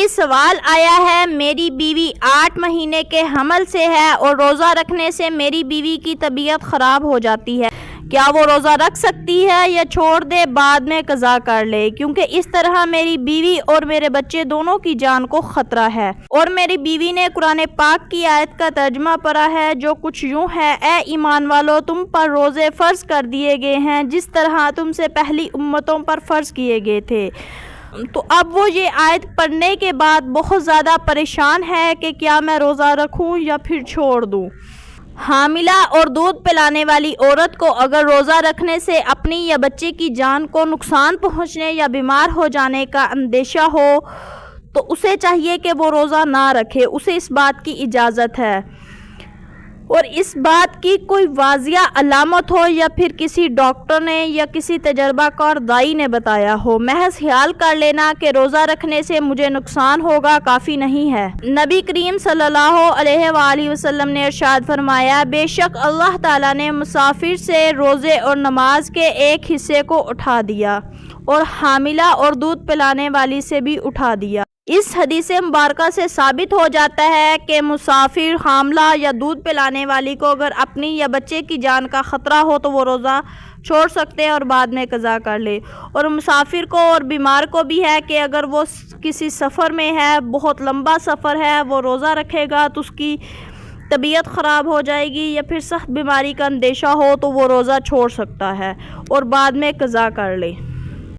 سوال آیا ہے، میری بیوی 8 مہینے کے حمل سے ہے اور روزہ رکھنے سے میری بیوی کی طبیعت خراب ہو جاتی ہے، کیا وہ روزہ رکھ سکتی ہے یا چھوڑ دے بعد میں قضا کر لے؟ کیونکہ اس طرح میری بیوی اور میرے بچے دونوں کی جان کو خطرہ ہے۔ اور میری بیوی نے قرآن پاک کی آیت کا ترجمہ پڑھا ہے جو کچھ یوں ہے، اے ایمان والو، تم پر روزے فرض کر دیے گئے ہیں جس طرح تم سے پہلی امتوں پر فرض کیے گئے تھے۔ تو اب وہ یہ آیت پڑھنے کے بعد بہت زیادہ پریشان ہے کہ کیا میں روزہ رکھوں یا پھر چھوڑ دوں۔ حاملہ اور دودھ پلانے والی عورت کو اگر روزہ رکھنے سے اپنی یا بچے کی جان کو نقصان پہنچنے یا بیمار ہو جانے کا اندیشہ ہو تو اسے چاہیے کہ وہ روزہ نہ رکھے، اسے اس بات کی اجازت ہے۔ اور اس بات کی کوئی واضح علامت ہو یا پھر کسی ڈاکٹر نے یا کسی تجربہ کار دائی نے بتایا ہو، محض خیال کر لینا کہ روزہ رکھنے سے مجھے نقصان ہوگا کافی نہیں ہے۔ نبی کریم صلی اللہ علیہ وآلہ وسلم نے ارشاد فرمایا، بے شک اللہ تعالیٰ نے مسافر سے روزے اور نماز کے ایک حصے کو اٹھا دیا اور حاملہ اور دودھ پلانے والی سے بھی اٹھا دیا۔ اس حدیث مبارکہ سے ثابت ہو جاتا ہے کہ مسافر، حاملہ یا دودھ پلانے والی کو اگر اپنی یا بچے کی جان کا خطرہ ہو تو وہ روزہ چھوڑ سکتے ہیں اور بعد میں قضا کر لے۔ اور مسافر کو اور بیمار کو بھی ہے کہ اگر وہ کسی سفر میں ہے، بہت لمبا سفر ہے، وہ روزہ رکھے گا تو اس کی طبیعت خراب ہو جائے گی یا پھر سخت بیماری کا اندیشہ ہو تو وہ روزہ چھوڑ سکتا ہے اور بعد میں قضا کر لے۔